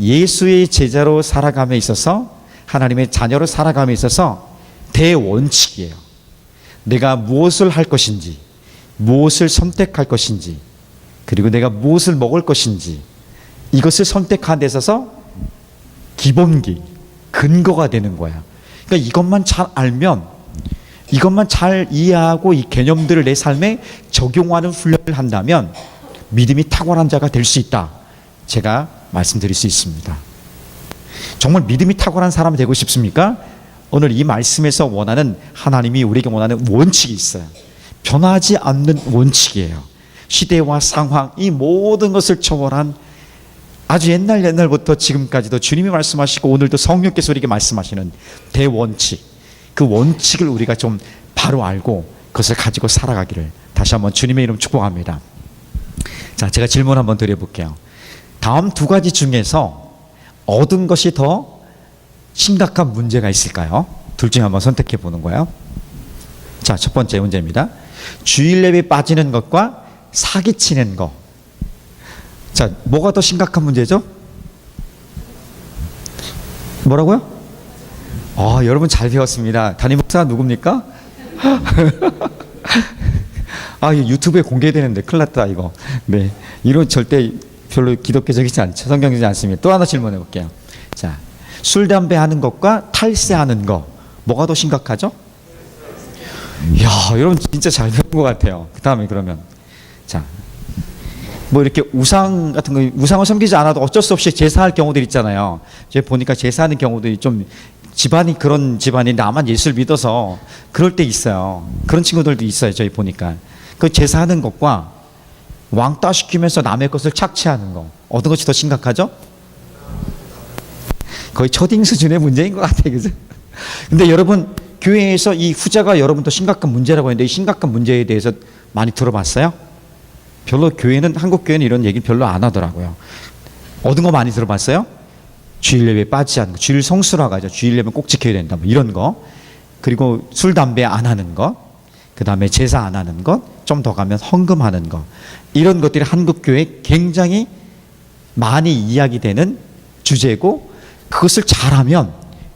예수의 제자로 살아감에 있어서, 하나님의 자녀로 살아감에 있어서 대원칙이에요. 내가 무엇을 할 것인지, 무엇을 선택할 것인지, 그리고 내가 무엇을 먹을 것인지, 이것을 선택하는 데 있어서 기본기, 근거가 되는 거야. 그러니까 이것만 잘 알면, 이것만 잘 이해하고 이 개념들을 내 삶에 적용하는 훈련을 한다면 믿음이 탁월한 자가 될 수 있다, 제가 말씀드릴 수 있습니다. 정말 믿음이 탁월한 사람이 되고 싶습니까? 오늘 이 말씀에서 원하는, 하나님이 우리에게 원하는 원칙이 있어요. 변하지 않는 원칙이에요. 시대와 상황, 이 모든 것을 초월한, 아주 옛날부터 지금까지도 주님이 말씀하시고 오늘도 성령께서 우리에게 말씀하시는 대원칙, 그 원칙을 우리가 좀 바로 알고 그것을 가지고 살아가기를 다시 한번 주님의 이름 축복합니다. 자, 제가 질문 한번 드려볼게요. 다음 두 가지 중에서 얻은 것이 더 심각한 문제가 있을까요? 둘 중에 한번 선택해 보는 거예요. 자, 첫 번째 문제입니다. 주일 예배 빠지는 것과 사기치는 것. 자, 뭐가 더 심각한 문제죠? 뭐라고요? 여러분 잘 배웠습니다. 담임 목사 누굽니까? 이거 유튜브에 공개되는데 큰일 났다 이거. 네, 이런 절대 별로 기독교적이지 않죠. 성경적이지 않습니다. 또 하나 질문해 볼게요. 자, 술, 담배 하는 것과 탈세하는 것, 뭐가 더 심각하죠? 이야, 여러분 진짜 잘 배운 것 같아요. 그 다음에 그러면, 자, 뭐 이렇게 우상 같은 거, 우상을 섬기지 않아도 어쩔 수 없이 제사할 경우들 있잖아요. 제가 보니까 제사하는 경우들이 좀 집안이 그런 집안이 나만 예수를 믿어서 그럴 때 있어요. 그런 친구들도 있어요. 저희 보니까. 그 제사하는 것과 왕따 시키면서 남의 것을 착취하는 거, 어떤 것이 더 심각하죠? 거의 초딩 수준의 문제인 것 같아요. 그죠? 근데 여러분, 교회에서 이 후자가 여러분 더 심각한 문제라고 했는데, 이 심각한 문제에 대해서 많이 들어봤어요? 별로 교회는, 한국 교회는 이런 얘기 별로 안 하더라고요. 얻은 거 많이 들어봤어요? 주일 예배 빠지지 않는 거, 주일 성수라고 하죠. 주일 예배 꼭 지켜야 된다, 뭐 이런 거. 그리고 술, 담배 안 하는 것, 그 다음에 제사 안 하는 것, 좀 더 가면 헌금하는 것, 이런 것들이 한국 교회에 굉장히 많이 이야기되는 주제고, 그것을 잘하면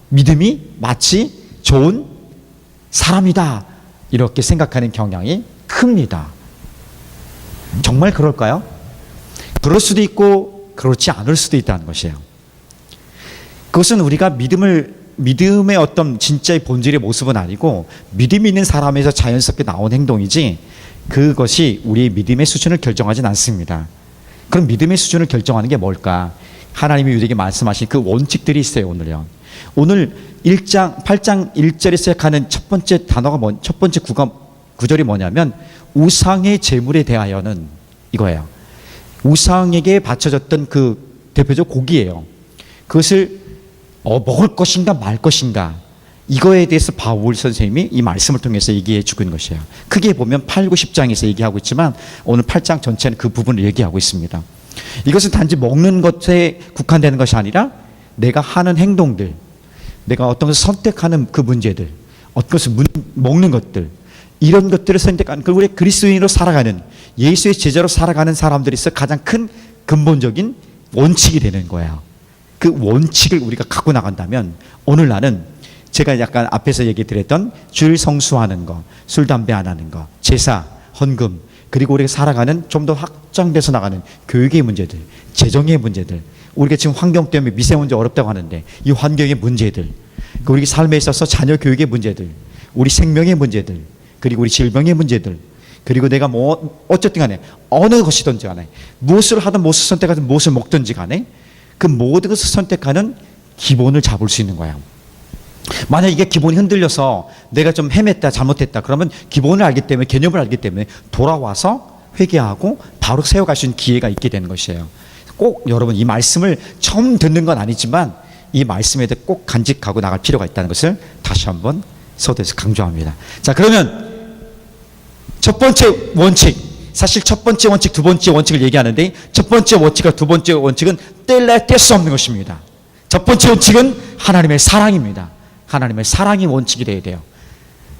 믿음이 마치 좋은 사람이다, 이렇게 생각하는 경향이 큽니다. 정말 그럴까요? 그럴 수도 있고 그렇지 않을 수도 있다는 것이에요. 그것은 우리가 믿음의 어떤 진짜의 본질의 모습은 아니고, 믿음이 있는 사람에서 자연스럽게 나온 행동이지, 그것이 우리의 믿음의 수준을 결정하진 않습니다. 그럼 믿음의 수준을 결정하는 게 뭘까? 하나님이 우리에게 말씀하신 그 원칙들이 있어요. 오늘 8장 1절에 시작하는 첫 번째 단어가 첫 번째 구절이 뭐냐면, 우상의 제물에 대하여는 이거예요. 우상에게 바쳐졌던 그 대표적 고기예요. 그것을 먹을 것인가 말 것인가, 이거에 대해서 바울 선생님이 이 말씀을 통해서 얘기해 주고 있는 것이에요. 크게 보면 8, 9, 10장에서 얘기하고 있지만 오늘 8장 전체는 그 부분을 얘기하고 있습니다. 이것은 단지 먹는 것에 국한되는 것이 아니라 내가 하는 행동들, 내가 어떤 것을 선택하는 그 문제들, 어떤 것을 먹는 것들, 이런 것들을 선택하는, 그리고 우리 그리스도인으로 살아가는, 예수의 제자로 살아가는 사람들이 있어 가장 큰 근본적인 원칙이 되는 거예요. 그 원칙을 우리가 갖고 나간다면, 오늘 나는 제가 약간 앞에서 얘기 드렸던 주일 성수하는 거, 술, 담배 안 하는 거, 제사, 헌금, 그리고 우리가 살아가는 좀 더 확장돼서 나가는 교육의 문제들, 재정의 문제들, 우리가 지금 환경 때문에 미세먼지 어렵다고 하는데 이 환경의 문제들, 우리 삶에 있어서 자녀 교육의 문제들, 우리 생명의 문제들, 그리고 우리 질병의 문제들, 그리고 내가 뭐 어쨌든 간에 어느 것이든지 간에 무엇을 하든 무엇을 선택하든 무엇을 먹든지 간에 그 모든 것을 선택하는 기본을 잡을 수 있는 거예요. 만약 이게 기본이 흔들려서 내가 좀 헤맸다, 잘못했다, 그러면 기본을 알기 때문에, 개념을 알기 때문에 돌아와서 회개하고 바로 세워갈 수 있는 기회가 있게 되는 것이에요. 꼭 여러분 이 말씀을 처음 듣는 건 아니지만 이 말씀에 대해 꼭 간직하고 나갈 필요가 있다는 것을 다시 한번 서두에서 강조합니다. 자, 그러면 첫 번째 원칙, 사실 첫 번째 원칙, 두 번째 원칙을 얘기하는데, 첫 번째 원칙과 두 번째 원칙은 뗄래야 뗄 수 없는 것입니다. 첫 번째 원칙은 하나님의 사랑입니다. 하나님의 사랑이 원칙이 되어야 돼요.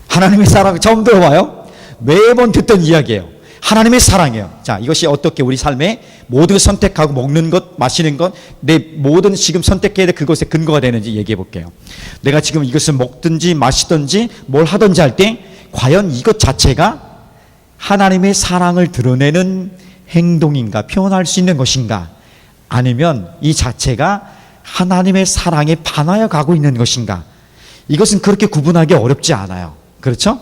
하나님의 사랑 처음 들어봐요? 매번 듣던 이야기예요. 하나님의 사랑이에요. 자, 이것이 어떻게 우리 삶에 모든 선택하고 먹는 것, 마시는 것, 내 모든 지금 선택해야 될 그것에 근거가 되는지 얘기해 볼게요. 내가 지금 이것을 먹든지 마시든지 뭘 하든지 할 때 과연 이것 자체가 하나님의 사랑을 드러내는 행동인가, 표현할 수 있는 것인가, 아니면 이 자체가 하나님의 사랑에 반하여 가고 있는 것인가, 이것은 그렇게 구분하기 어렵지 않아요. 그렇죠?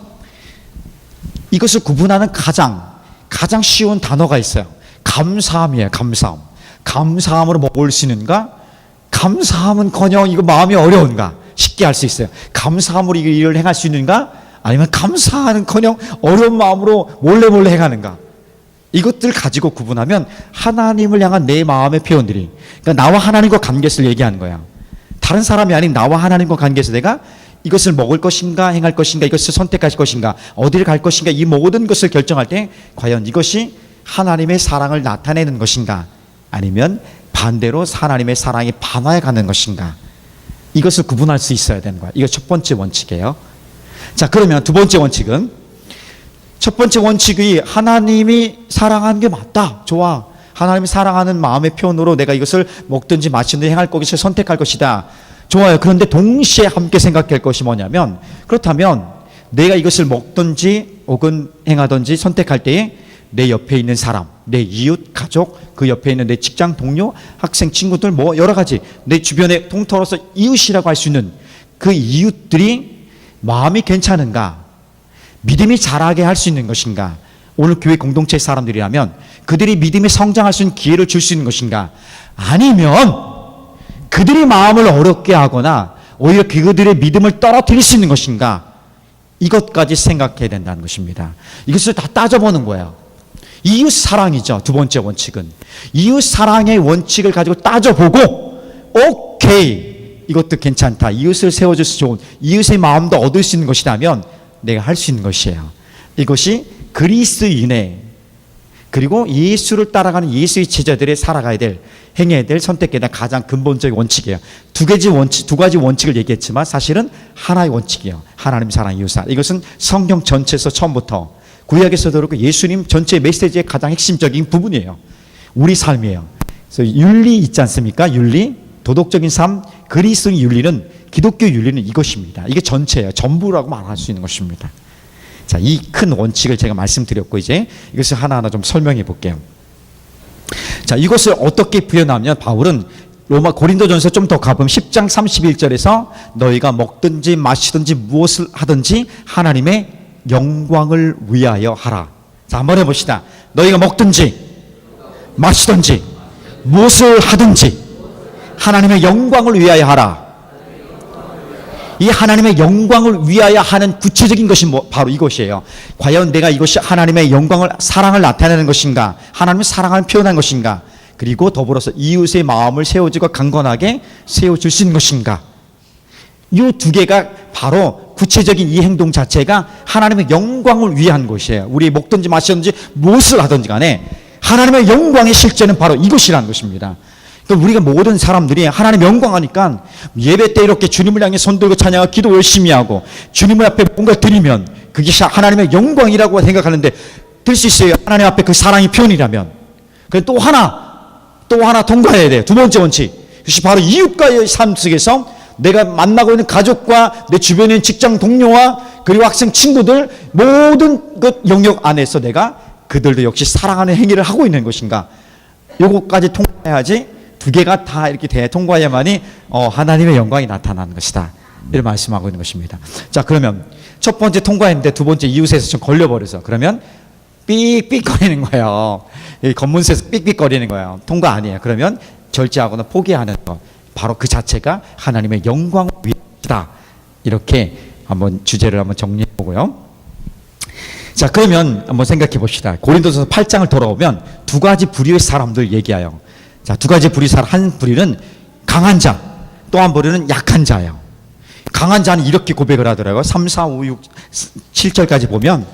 이것을 구분하는 가장 쉬운 단어가 있어요. 감사함이에요. 감사함. 감사함으로 먹을 수 있는가? 감사함은커녕 이거 마음이 어려운가? 쉽게 할 수 있어요. 감사함으로 이 일을 행할 수 있는가? 아니면 감사하는커녕 어려운 마음으로 몰래 행하는가? 이것들 가지고 구분하면 하나님을 향한 내 마음의 표현들이, 그러니까 나와 하나님과 관계에서 얘기하는 거야. 다른 사람이 아닌 나와 하나님과 관계에서 내가 이것을 먹을 것인가, 행할 것인가, 이것을 선택할 것인가, 어디를 갈 것인가, 이 모든 것을 결정할 때 과연 이것이 하나님의 사랑을 나타내는 것인가, 아니면 반대로 하나님의 사랑에 반하여 가는 것인가, 이것을 구분할 수 있어야 되는 거야. 이거 첫 번째 원칙이에요. 자, 그러면 두 번째 원칙은, 첫 번째 원칙이 하나님이 사랑하는 게 맞다, 좋아, 하나님이 사랑하는 마음의 표현으로 내가 이것을 먹든지 마시든지 행할 것을 선택할 것이다, 좋아요. 그런데 동시에 함께 생각할 것이 뭐냐면, 그렇다면 내가 이것을 먹든지 혹은 행하든지 선택할 때에 내 옆에 있는 사람, 내 이웃, 가족, 그 옆에 있는 내 직장 동료, 학생, 친구들, 뭐 여러 가지 내 주변에 통틀어서 이웃이라고 할 수 있는 그 이웃들이 마음이 괜찮은가, 믿음이 자라게 할 수 있는 것인가, 오늘 교회 공동체 사람들이라면 그들이 믿음이 성장할 수 있는 기회를 줄 수 있는 것인가, 아니면 그들이 마음을 어렵게 하거나 오히려 그들의 믿음을 떨어뜨릴 수 있는 것인가, 이것까지 생각해야 된다는 것입니다. 이것을 다 따져보는 거예요. 이웃 사랑이죠. 두 번째 원칙은 이웃 사랑의 원칙을 가지고 따져보고, 오케이, 이것도 괜찮다, 이웃을 세워줄 수 좋은, 이웃의 마음도 얻을 수 있는 것이라면 내가 할 수 있는 것이에요. 이것이 그리스도인의, 그리고 예수를 따라가는 예수의 제자들의 살아가야 될, 행해야 될, 선택해야 될 가장 근본적인 원칙이에요. 두 가지 원칙을 얘기했지만 사실은 하나의 원칙이에요. 하나님 사랑, 이웃 사랑. 이것은 성경 전체에서 처음부터 구약에서도 그렇고 예수님 전체 메시지의 가장 핵심적인 부분이에요. 우리 삶이에요. 그래서 윤리 있지 않습니까? 윤리, 도덕적인 삶, 그리스도인 윤리는, 기독교 윤리는 이것입니다. 이게 전체예요. 전부라고 말할 수 있는 것입니다. 자, 이 큰 원칙을 제가 말씀드렸고, 이제 이것을 하나하나 좀 설명해 볼게요. 자, 이것을 어떻게 표현하면, 바울은 고린도전서 좀 더 가보면 10장 31절에서 너희가 먹든지 마시든지 무엇을 하든지 하나님의 영광을 위하여 하라. 자, 한번 해봅시다. 너희가 먹든지 마시든지 무엇을 하든지 하나님의 영광을 위하여 하라. 이 하나님의 영광을 위하여 하는 구체적인 것이 바로 이것이에요. 과연 내가 이것이 하나님의 영광을, 사랑을 나타내는 것인가, 하나님의 사랑을 표현한 것인가, 그리고 더불어서 이웃의 마음을 세워주고 강건하게 세워줄 수 있는 것인가, 이 두 개가 바로 구체적인 이 행동 자체가 하나님의 영광을 위한 것이에요. 우리 먹든지 마시든지 무엇을 하든지 간에 하나님의 영광의 실제는 바로 이것이라는 것입니다. 그러니까 우리가 모든 사람들이 하나님 영광하니까 예배 때 이렇게 주님을 향해 손 들고 찬양하고 기도 열심히 하고 주님을 앞에 뭔가 드리면 그게 하나님의 영광이라고 생각하는데, 될 수 있어요. 하나님 앞에 그 사랑이 표현이라면. 또 하나 통과해야 돼요. 두 번째 원칙, 그것이 바로 이웃과의 삶 속에서 내가 만나고 있는 가족과 내 주변에 있는 직장 동료와 그리고 학생 친구들 모든 그 영역 안에서 내가 그들도 역시 사랑하는 행위를 하고 있는 것인가, 요거까지 통과해야지, 두 개가 다 이렇게 통과해야만이 하나님의 영광이 나타나는 것이다, 이런 말씀하고 있는 것입니다. 자, 그러면 첫 번째 통과했는데 두 번째 이웃에서 좀 걸려버려서 그러면 삑삑거리는 거예요. 검문소에서 삑삑거리는 거예요. 통과 아니에요. 그러면 절제하거나 포기하는 것, 바로 그 자체가 하나님의 영광을 위하다, 이렇게 한번 주제를 한번 정리해 보고요. 자, 그러면 한번 생각해 봅시다. 고린도전서 8장을 돌아오면 두 가지 부류의 사람들 얘기해요. 자, 두 가지 부류 사람, 한 부류는 강한 자, 또 한 부류는 약한 자예요. 강한 자는 이렇게 고백을 하더라고요. 3, 4, 5, 6, 7절까지 보면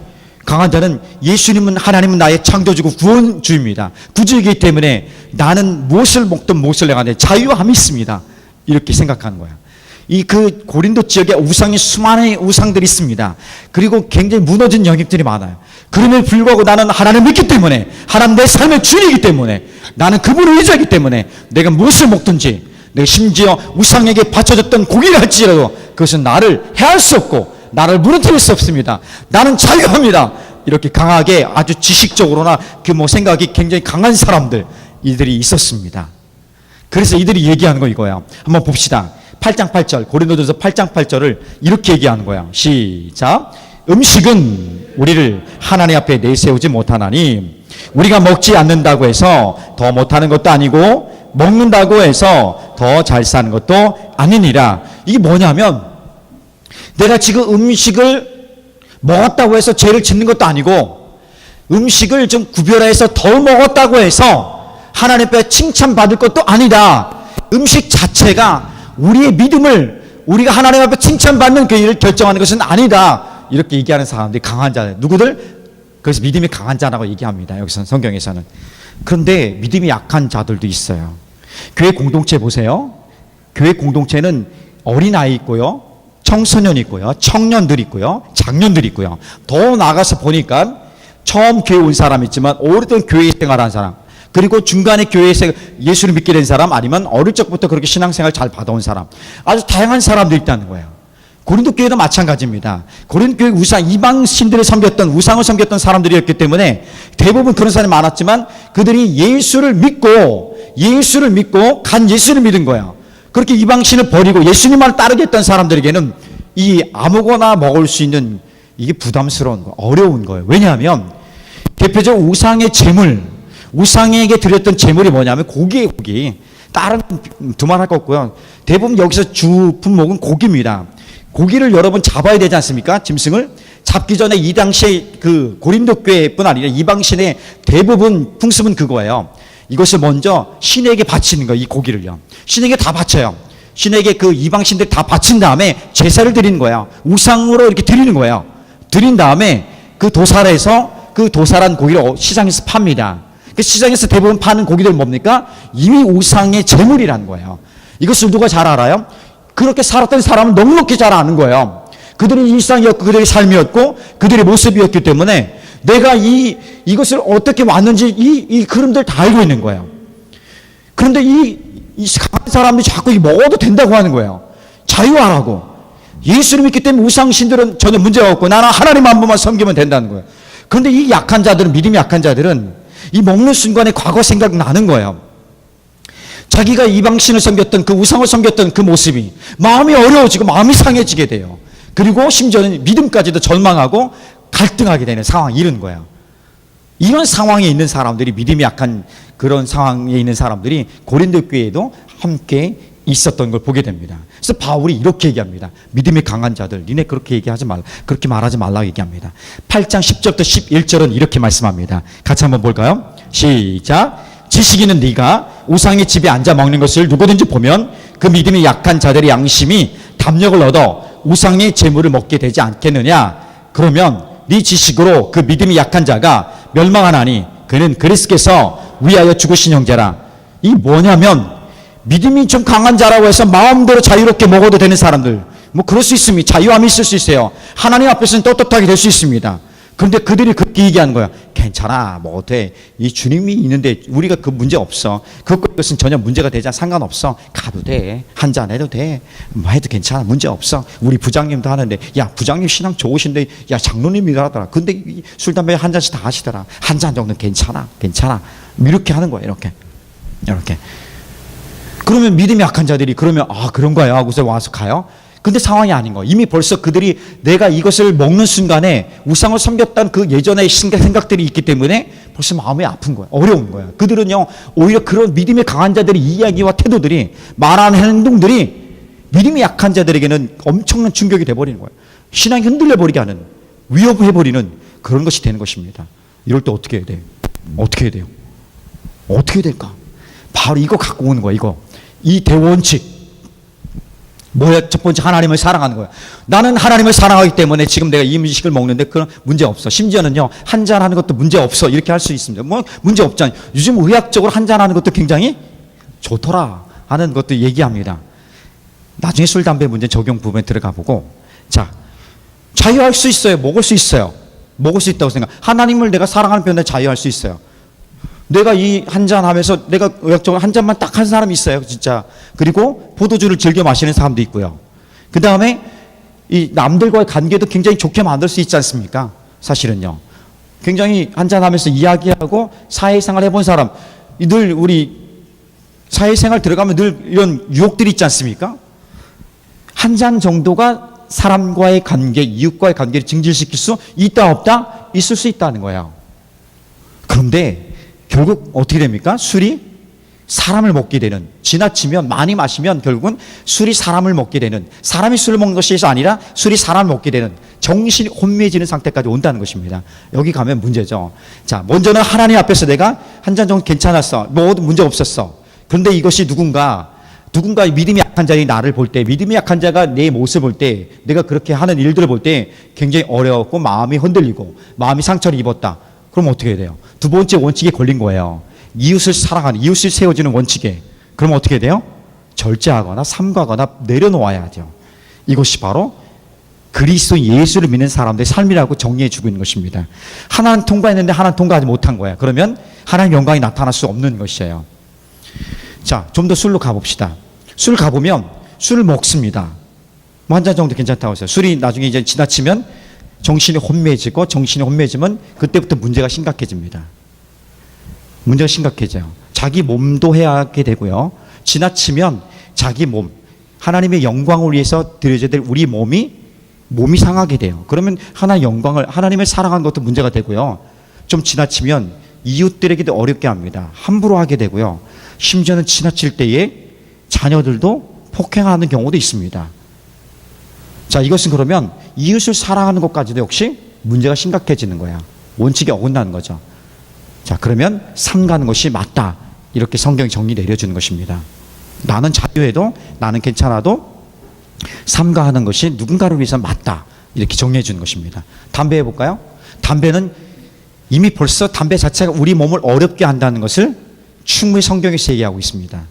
강한 자는 예수님은, 하나님은 나의 창조주고 구원주입니다. 구주이기 때문에 나는 무엇을 먹든 무엇을 행하든 자유함이 있습니다, 이렇게 생각하는 거야. 이 그 고린도 지역에 우상이 수많은 우상들이 있습니다. 그리고 굉장히 무너진 영역들이 많아요. 그럼에도 불구하고 나는 하나님을 믿기 때문에, 하나님 내 삶의 주인이기 때문에, 나는 그분을 의지하기 때문에 내가 무엇을 먹든지, 내가 심지어 우상에게 바쳐졌던 고기를 할지라도 그것은 나를 해할 수 없고 나를 무너뜨릴 수 없습니다. 나는 자유합니다. 이렇게 강하게 아주 지식적으로나 그 뭐 생각이 굉장히 강한 사람들, 이들이 있었습니다. 그래서 이들이 얘기하는 거 이거야. 한번 봅시다. 8장 8절, 고린도전서 8장 8절을 이렇게 얘기하는 거야. 시작. 음식은 우리를 하나님 앞에 내세우지 못하나니, 우리가 먹지 않는다고 해서 더 못하는 것도 아니고 먹는다고 해서 더 잘 사는 것도 아니니라. 이게 뭐냐면, 내가 지금 음식을 먹었다고 해서 죄를 짓는 것도 아니고, 음식을 좀 구별해서 덜 먹었다고 해서 하나님 앞에 칭찬받을 것도 아니다. 음식 자체가 우리의 믿음을, 우리가 하나님 앞에 칭찬받는 그 일을 결정하는 것은 아니다. 이렇게 얘기하는 사람들이 강한 자들. 누구들? 그래서 믿음이 강한 자라고 얘기합니다. 여기서 성경에서는. 그런데 믿음이 약한 자들도 있어요. 교회 공동체 보세요. 교회 공동체는 어린아이 있고요, 청소년이 있고요, 청년들이 있고요, 장년들이 있고요. 더 나가서 보니까 처음 교회 온 사람 있지만 오래된 교회 생활한 사람, 그리고 중간에 교회에서 예수를 믿게 된 사람, 아니면 어릴 적부터 그렇게 신앙생활 잘 받아온 사람, 아주 다양한 사람들이 있다는 거예요. 고린도 교회도 마찬가지입니다. 고린도 교회 이방신들을 섬겼던, 우상을 섬겼던 사람들이었기 때문에 대부분 그런 사람이 많았지만, 그들이 예수를 믿고 간 예수를 믿은 거예요. 그렇게 이방신을 버리고 예수님만 따르겠다는 사람들에게는 이 아무거나 먹을 수 있는 이게 부담스러운 거, 어려운 거예요. 왜냐하면 대표적으로 우상의 제물, 우상에게 드렸던 제물이 뭐냐면 고기예요. 고기. 다른 두말할 거 없고요. 대부분 여기서 주 품목은 고기입니다. 고기를 여러분 잡아야 되지 않습니까? 짐승을 잡기 전에 이 당시에 그 고린도 교회뿐 아니라 이방신의 대부분 풍습은 그거예요. 이것을 먼저 신에게 바치는 거예요. 이 고기를요. 신에게 다 바쳐요. 신에게 그 이방신들 다 바친 다음에 제사를 드리는 거예요. 우상으로 이렇게 드리는 거예요. 드린 다음에 그 도살해서 그 도살한 고기를 시장에서 팝니다. 그 시장에서 대부분 파는 고기들 뭡니까? 이미 우상의 제물이라는 거예요. 이것을 누가 잘 알아요? 그렇게 살았던 사람은 넉넉히 잘 아는 거예요. 그들의 일상이었고 그들의 삶이었고 그들의 모습이었기 때문에 내가 이것을 어떻게 왔는지 이 그림들 다 알고 있는 거예요. 그런데 이 강한 사람들이 자꾸 먹어도 된다고 하는 거예요. 자유하라고. 예수를 믿기 때문에 우상신들은 전혀 문제가 없고 나는 하나님 한 분만 섬기면 된다는 거예요. 그런데 이 약한 자들은, 믿음이 약한 자들은 이 먹는 순간에 과거 생각이 나는 거예요. 자기가 이방신을 섬겼던, 그 우상을 섬겼던 그 모습이 마음이 어려워지고 마음이 상해지게 돼요. 그리고 심지어는 믿음까지도 절망하고 갈등하게 되는 상황이 이런 거예요. 이런 상황에 있는 사람들이, 믿음이 약한 그런 상황에 있는 사람들이 고린도 교회에도 함께 있었던 걸 보게 됩니다. 그래서 바울이 이렇게 얘기합니다. 믿음이 강한 자들, 니네 그렇게 얘기하지 말라, 그렇게 말하지 말라고 얘기합니다. 8장 10절부터 11절은 이렇게 말씀합니다. 같이 한번 볼까요? 시작. 지식인은 네가 우상의 집에 앉아 먹는 것을 누구든지 보면 그 믿음이 약한 자들의 양심이 담력을 얻어 우상의 재물을 먹게 되지 않겠느냐. 그러면 네 지식으로 그 믿음이 약한 자가 멸망하나니 그는 그리스도께서 위하여 죽으신 형제라. 이 뭐냐면, 믿음이 좀 강한 자라고 해서 마음대로 자유롭게 먹어도 되는 사람들, 뭐 그럴 수 있습니다. 자유함이 있을 수 있어요. 하나님 앞에서는 떳떳하게 될 수 있습니다. 그런데 그들이 그렇게 얘기하는 거야. 괜찮아, 먹어도 돼. 이 주님이 있는데 우리가 그 문제 없어. 그것은 전혀 문제가 되지 않아. 상관없어. 가도 돼. 한잔 해도 돼. 뭐 해도 괜찮아. 문제 없어. 우리 부장님도 하는데, 야, 부장님 신앙 좋으신데, 야, 장로님이 하더라. 근데 술, 담배 한 잔씩 다 하시더라. 한 잔 정도는 괜찮아. 괜찮아. 이렇게 하는 거야. 이렇게. 그러면 믿음이 약한 자들이 그러면 그런 거야 하고서 와서 가요. 근데 상황이 아닌 거예요. 이미 벌써 그들이 내가 이것을 먹는 순간에 우상을 섬겼던 그 예전의 생각들이 있기 때문에 벌써 마음이 아픈 거예요. 어려운 거예요. 그들은요, 오히려 그런 믿음이 강한 자들의 이야기와 태도들이, 말하는 행동들이 믿음이 약한 자들에게는 엄청난 충격이 돼버리는 거예요. 신앙이 흔들려버리게 하는, 위협해버리는 그런 것이 되는 것입니다. 이럴 때 어떻게 해야 돼요? 어떻게 해야 돼요? 어떻게 될까? 바로 이거 갖고 오는 거예요. 이거. 이 대원칙. 뭐야? 첫 번째, 하나님을 사랑하는 거야. 나는 하나님을 사랑하기 때문에 지금 내가 이 음식을 먹는데 그런 문제 없어. 심지어는요, 한잔 하는 것도 문제 없어. 이렇게 할 수 있습니다. 뭐 문제 없잖아요. 요즘 의학적으로 한잔 하는 것도 굉장히 좋더라 하는 것도 얘기합니다. 나중에 술, 담배 문제 적용 부분에 들어가 보고, 자, 자유할 수 있어요. 먹을 수 있어요. 먹을 수 있다고 생각. 하나님을 내가 사랑하는 편에 자유할 수 있어요. 내가 이 한 잔 하면서 내가 의학적으로 한 잔만 딱 한 사람이 있어요. 진짜. 그리고 포도주를 즐겨 마시는 사람도 있고요. 그 다음에 이 남들과의 관계도 굉장히 좋게 만들 수 있지 않습니까? 사실은요. 굉장히 한 잔 하면서 이야기하고 사회생활 해본 사람, 늘 우리 사회생활 들어가면 늘 이런 유혹들이 있지 않습니까? 한 잔 정도가 사람과의 관계, 이웃과의 관계를 증진시킬 수 있다 없다? 있을 수 있다는 거예요. 그런데 결국 어떻게 됩니까? 술이 사람을 먹게 되는, 지나치면 많이 마시면 결국은 술이 사람을 먹게 되는, 사람이 술을 먹는 것이 아니라 술이 사람을 먹게 되는 정신이 혼미해지는 상태까지 온다는 것입니다. 여기 가면 문제죠. 자, 먼저는 하나님 앞에서 내가 한 잔 정도 괜찮았어. 뭐 문제 없었어. 그런데 이것이 누군가 믿음이 약한 자의 나를 볼 때, 믿음이 약한 자가 내 모습을 볼 때, 내가 그렇게 하는 일들을 볼 때 굉장히 어려웠고 마음이 흔들리고 마음이 상처를 입었다. 그럼 어떻게 해야 돼요? 두 번째 원칙에 걸린 거예요. 이웃을 사랑하는, 이웃을 세워주는 원칙에. 그럼 어떻게 해야 돼요? 절제하거나 삼가거나 내려놓아야 돼요. 이것이 바로 그리스도 예수를 믿는 사람들의 삶이라고 정리해 주고 있는 것입니다. 하나는 통과했는데 하나는 통과하지 못한 거야. 그러면 하나님의 영광이 나타날 수 없는 것이에요. 자, 좀 더 술로 가봅시다. 술 가보면 술을 먹습니다. 뭐 한 잔 정도 괜찮다고 했어요. 술이 나중에 이제 지나치면 정신이 혼미해지고, 정신이 혼미해지면 그때부터 문제가 심각해집니다. 문제가 심각해져요. 자기 몸도 해하게 되고요. 지나치면 자기 몸, 하나님의 영광을 위해서 드려져야 될 우리 몸이 상하게 돼요. 그러면 하나님을 사랑하는 것도 문제가 되고요. 좀 지나치면 이웃들에게도 어렵게 합니다. 함부로 하게 되고요. 심지어는 지나칠 때에 자녀들도 폭행하는 경우도 있습니다. 자, 이것은 그러면 이웃을 사랑하는 것까지도 역시 문제가 심각해지는 거야. 원칙에 어긋나는 거죠. 자, 그러면 삼가는 것이 맞다. 이렇게 성경이 정리 내려주는 것입니다. 나는 자유해도, 나는 괜찮아도 삼가하는 것이 누군가를 위해서 맞다. 이렇게 정리해 주는 것입니다. 담배 해볼까요? 담배는 이미 벌써 담배 자체가 우리 몸을 어렵게 한다는 것을 충분히 성경에서 얘기하고 있습니다.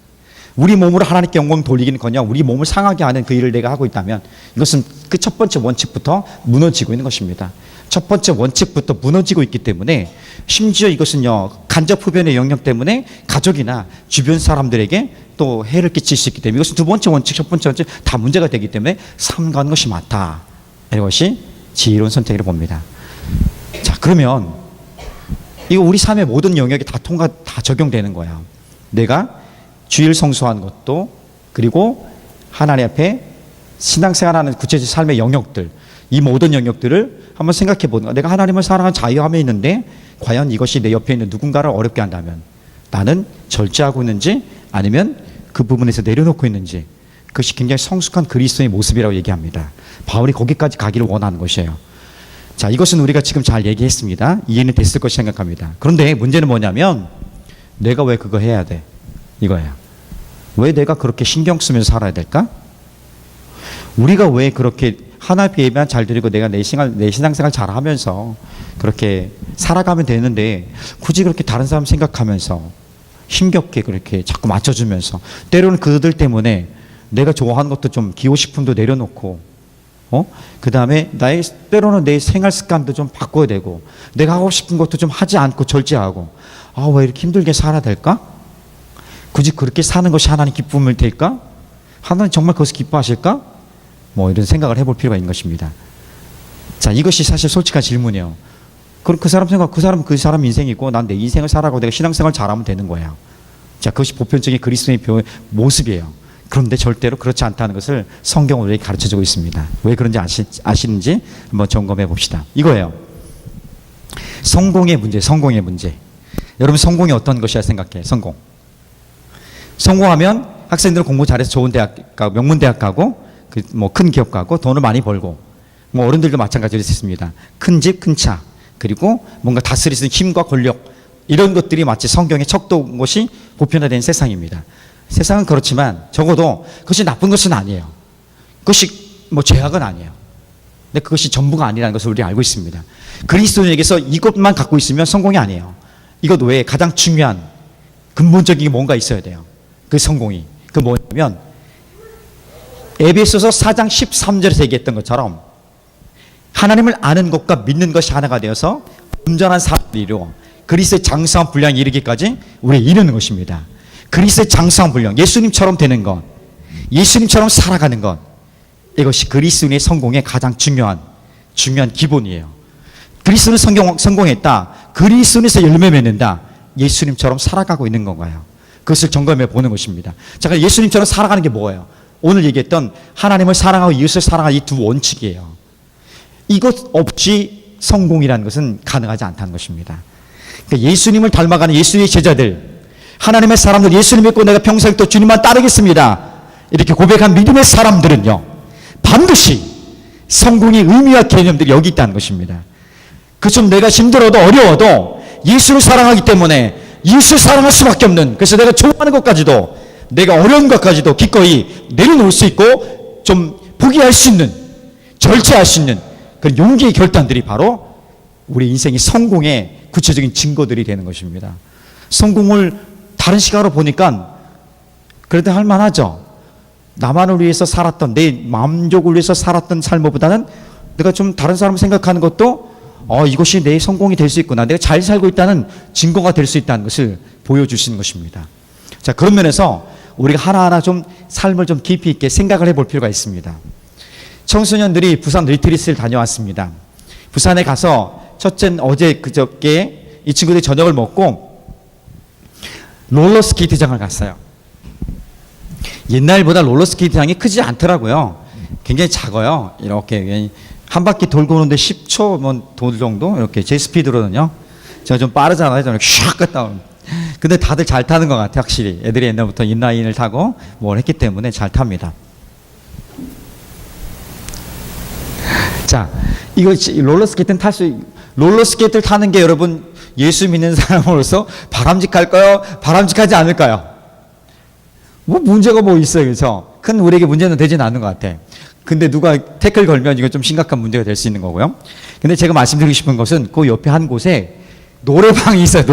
우리 몸으로 하나님께 영광 돌리기는커녕 우리 몸을 상하게 하는 그 일을 내가 하고 있다면 이것은 그 첫 번째 원칙부터 무너지고 있는 것입니다. 첫 번째 원칙부터 무너지고 있기 때문에 심지어 이것은요, 간접 흡연의 영역 때문에 가족이나 주변 사람들에게 또 해를 끼칠 수 있기 때문에 이것은 두 번째 원칙, 첫 번째 원칙 다 문제가 되기 때문에 삼가하는 것이 맞다. 이것이 지혜로운 선택이라고 봅니다. 자, 그러면 이거 우리 삶의 모든 영역에 다 적용되는 거야. 내가 주일 성수하는 것도, 그리고 하나님 앞에 신앙생활하는 구체적 삶의 영역들, 이 모든 영역들을 한번 생각해 보는 거야. 내가 하나님을 사랑하는 자유함에 있는데 과연 이것이 내 옆에 있는 누군가를 어렵게 한다면 나는 절제하고 있는지 아니면 그 부분에서 내려놓고 있는지, 그것이 굉장히 성숙한 그리스도의 모습이라고 얘기합니다. 바울이 거기까지 가기를 원하는 것이에요. 자, 이것은 우리가 지금 잘 얘기했습니다. 이해는 됐을 것이 생각합니다. 그런데 문제는 뭐냐면 내가 왜 그거 해야 돼? 이거야. 왜 내가 그렇게 신경 쓰면서 살아야 될까? 우리가 왜 그렇게 하나님 예배만 잘 드리고 내가 내 신앙생활 잘 하면서 그렇게 살아가면 되는데 굳이 그렇게 다른 사람 생각하면서 힘겹게 그렇게 자꾸 맞춰주면서, 때로는 그들 때문에 내가 좋아하는 것도 좀 기호식품도 내려놓고, 그 다음에 때로는 내 생활 습관도 좀 바꿔야 되고, 내가 하고 싶은 것도 좀 하지 않고 절제하고, 왜 이렇게 힘들게 살아야 될까? 굳이 그렇게 사는 것이 하나님 기쁨일 될까? 하나님 정말 그것을 기뻐하실까? 뭐 이런 생각을 해볼 필요가 있는 것입니다. 자, 이것이 사실 솔직한 질문이에요. 그 사람 인생이고 난 내 인생을 살아가고 내가 신앙생활 잘하면 되는 거예요. 자, 그것이 보편적인 그리스도의 모습이에요. 그런데 절대로 그렇지 않다는 것을 성경은 우리에게 가르쳐주고 있습니다. 왜 그런지 아시는지 한번 점검해 봅시다. 이거예요. 성공의 문제. 여러분, 성공이 어떤 것이야 생각해? 성공하면 학생들은 공부 잘해서 좋은 대학 가고, 명문 대학 가고, 큰 기업 가고, 돈을 많이 벌고, 어른들도 마찬가지로 있습니다. 큰 집, 큰 차, 그리고 뭔가 다스릴 수 있는 힘과 권력, 이런 것들이 마치 성경의 척도인 것이 보편화된 세상입니다. 세상은 그렇지만 적어도 그것이 나쁜 것은 아니에요. 그것이 죄악은 아니에요. 근데 그것이 전부가 아니라는 것을 우리가 알고 있습니다. 그리스도인에게서 이것만 갖고 있으면 성공이 아니에요. 이것 외에 가장 중요한 근본적인 게 뭔가 있어야 돼요. 그 성공이. 그 뭐냐면 에베소서 4장 13절에서 얘기했던 것처럼 하나님을 아는 것과 믿는 것이 하나가 되어서 온전한 사람을 이루어 그리스도의 장성한 분량에 이르기까지 우리 이르는 것입니다. 그리스도의 장성한 분량, 예수님처럼 되는 것, 예수님처럼 살아가는 것, 이것이 그리스도인의 성공의 가장 중요한 기본이에요. 그리스도는 성공했다. 그리스도인에서 열매 맺는다. 예수님처럼 살아가고 있는 건가요? 그것을 점검해 보는 것입니다. 자, 그럼 예수님처럼 살아가는 게 뭐예요? 오늘 얘기했던 하나님을 사랑하고 이웃을 사랑하는 이 두 원칙이에요. 이것 없이 성공이라는 것은 가능하지 않다는 것입니다. 그러니까 예수님을 닮아가는 예수의 제자들, 하나님의 사람들, 예수님 믿고 내가 평생 또 주님만 따르겠습니다, 이렇게 고백한 믿음의 사람들은요, 반드시 성공의 의미와 개념들이 여기 있다는 것입니다. 그좀 내가 힘들어도 어려워도 예수를 사랑하기 때문에 예수를 사랑할 수밖에 없는, 그래서 내가 좋아하는 것까지도, 내가 어려운 것까지도 기꺼이 내려놓을 수 있고 좀 포기할 수 있는, 절제할 수 있는 그런 용기의 결단들이 바로 우리 인생의 성공의 구체적인 증거들이 되는 것입니다. 성공을 다른 시각으로 보니까 그래도 할 만하죠. 나만을 위해서 살았던, 내 만족을 위해서 살았던 삶보다는 내가 좀 다른 사람을 생각하는 것도 이것이 내 성공이 될 수 있구나, 내가 잘 살고 있다는 증거가 될 수 있다는 것을 보여주시는 것입니다. 자, 그런 면에서 우리가 하나하나 좀 삶을 좀 깊이 있게 생각을 해볼 필요가 있습니다. 청소년들이 부산 리트리스를 다녀왔습니다. 부산에 가서 첫째는 어제 그저께 이 친구들이 저녁을 먹고 롤러스케이트장을 갔어요. 옛날보다 롤러스케이트장이 크지 않더라고요. 굉장히 작아요. 이렇게 한 바퀴 돌고 오는데 10초 돌 정도, 이렇게 제 스피드로는요. 제가 좀 빠르잖아요. 저는 샥 갔다 오는. 근데 다들 잘 타는 것 같아요. 확실히 애들이 옛날부터 인라인을 타고 뭘 했기 때문에 잘 탑니다. 자, 이거 롤러스케이트를 타는 게 여러분 예수 믿는 사람으로서 바람직할까요? 바람직하지 않을까요? 뭐 문제가 뭐 있어요. 그래서 큰 우리에게 문제는 되지는 않는 것 같아. 근데 누가 태클 걸면 이거 좀 심각한 문제가 될 수 있는 거고요. 근데 제가 말씀드리고 싶은 것은 그 옆에 한 곳에 노래방이 있어요.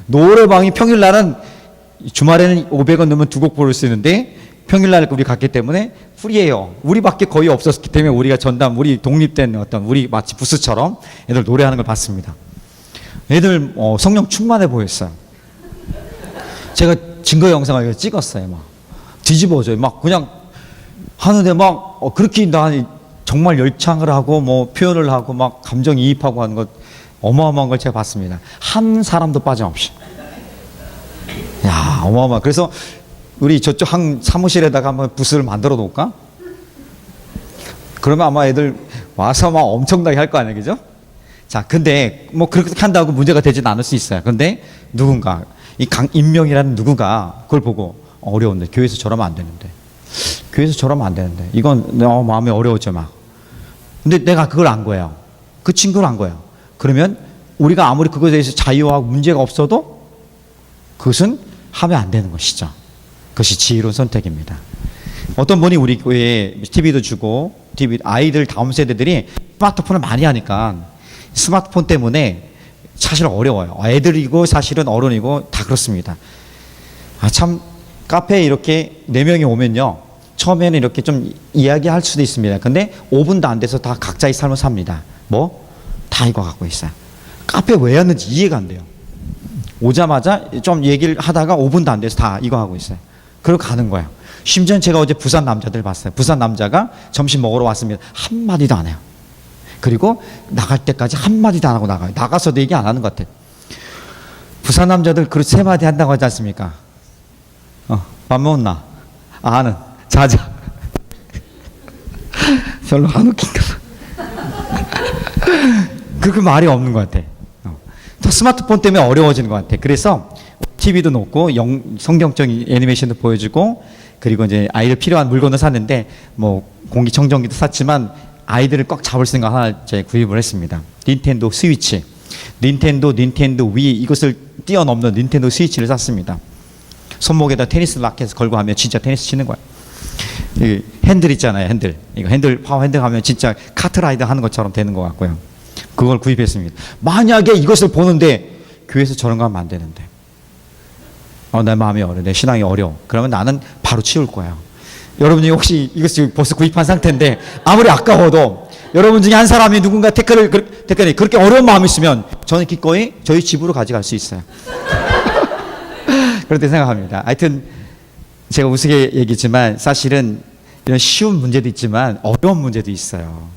노래방이 평일날은, 주말에는 500원 넣으면 2곡 부를 수 있는데 평일날 우리 갔기 때문에 프리예요. 우리밖에 거의 없었기 때문에 우리가 전담, 우리 독립된 어떤 우리 마치 부스처럼 애들 노래하는 걸 봤습니다. 애들 성령 충만해 보였어요. 제가 증거 영상을 찍었어요. 막 뒤집어져요. 막 그냥 하는데 막 그렇게 난 정말 열창을 하고 뭐 표현을 하고 막 감정이입하고 하는 것 어마어마한 걸 제가 봤습니다. 한 사람도 빠짐없이. 야, 어마어마. 그래서 우리 저쪽 한 사무실에다가 한번 부스를 만들어 놓을까? 그러면 아마 애들 와서 막 엄청나게 할 거 아니에요, 그죠? 자, 근데 뭐 그렇게 한다고 문제가 되진 않을 수 있어요. 근데 누군가, 이 강인명이라는 누군가 그걸 보고 어려운데, 교회에서 저러면 안 되는데, 교회에서 저러면 안 되는데, 이건 마음이 어려웠죠, 막. 근데 내가 그걸 안 거예요. 그 친구를 안 거예요. 그러면 우리가 아무리 그것에 대해서 자유하고 문제가 없어도 그것은 하면 안 되는 것이죠. 그것이 지혜로운 선택입니다. 어떤 분이 우리 교회에 TV도 주고, 아이들 다음 세대들이 스마트폰을 많이 하니까 스마트폰 때문에 사실 어려워요. 애들이고 사실은 어른이고 다 그렇습니다. 참 카페에 이렇게 4명이 오면요, 처음에는 이렇게 좀 이야기할 수도 있습니다. 근데 5분도 안 돼서 다 각자의 삶을 삽니다. 다 이거 갖고 있어요. 카페 왜 왔는지 이해가 안 돼요. 오자마자 좀 얘기를 하다가 5분도 안 돼서 다 이거 하고 있어요. 그러고 가는 거예요. 심지어 제가 어제 부산 남자들 봤어요. 부산 남자가 점심 먹으러 왔습니다. 한마디도 안 해요. 그리고 나갈 때까지 한마디도 안 하고 나가요. 나가서도 얘기 안 하는 것 같아요. 부산 남자들 그릇 3마디 한다고 하지 않습니까? 밥 먹었나? 아는 자자. 별로 안 웃긴가 봐. 그 말이 없는 것 같아. 스마트폰 때문에 어려워지는 것 같아. 그래서 TV도 놓고 성경적인 애니메이션도 보여주고, 그리고 이제 아이들 필요한 물건을 샀는데 뭐 공기청정기도 샀지만 아이들을 꽉 잡을 생각 하나 제가 구입을 했습니다. 닌텐도 스위치, 닌텐도 위, 이것을 뛰어넘는 닌텐도 스위치를 샀습니다. 손목에다 테니스 라켓 걸고 하면 진짜 테니스 치는 거야. 이 핸들 있잖아요, 핸들. 이거 핸들, 파워 핸들 하면 진짜 카트라이더 하는 것처럼 되는 것 같고요. 그걸 구입했습니다. 만약에 이것을 보는데 교회에서 저런 거 하면 안 되는데, 내 마음이 어려워, 내 신앙이 어려워, 그러면 나는 바로 치울 거예요. 여러분이 혹시 이것을 벌써 구입한 상태인데 아무리 아까워도 여러분 중에 한 사람이 누군가 댓글이 그렇게 어려운 마음이 있으면 저는 기꺼이 저희 집으로 가져갈 수 있어요. 그렇게 생각합니다. 하여튼 제가 우스개 얘기했지만 사실은 이런 쉬운 문제도 있지만 어려운 문제도 있어요.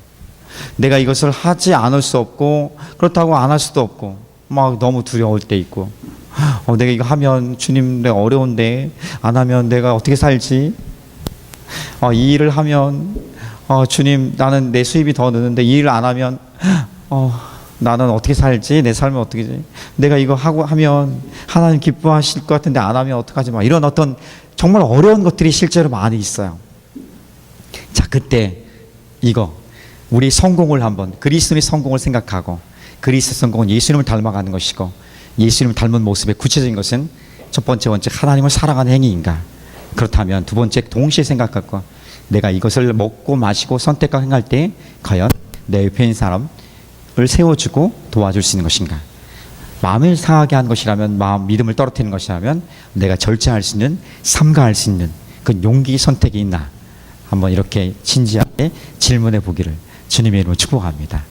내가 이것을 하지 않을 수 없고 그렇다고 안 할 수도 없고 막 너무 두려울 때 있고 내가 이거 하면 주님 내가 어려운데 안 하면 내가 어떻게 살지? 이 일을 하면 주님 나는 내 수입이 더 느는데 이 일을 안 하면 나는 어떻게 살지? 내 삶은 어떻게 지? 내가 이거 하고 하면 하나님 기뻐하실 것 같은데 안 하면 어떡하지? 막 이런 어떤 정말 어려운 것들이 실제로 많이 있어요. 자, 그때 이거 우리 성공을 한번 그리스도의 성공을 생각하고 그리스도 성공은 예수님을 닮아가는 것이고 예수님을 닮은 모습의 구체적인 것은 첫 번째 원칙 하나님을 사랑하는 행위인가? 그렇다면 두 번째 동시에 생각하고 내가 이것을 먹고 마시고 선택하고 행할 때 과연 내 옆에 있는 사람을 세워주고 도와줄 수 있는 것인가? 마음을 상하게 한 것이라면 믿음을 떨어뜨리는 것이라면 내가 절제할 수 있는 삼가할 수 있는 그 용기 선택이 있나? 한번 이렇게 진지하게 질문해 보기를 주님의 이름으로 축복합니다.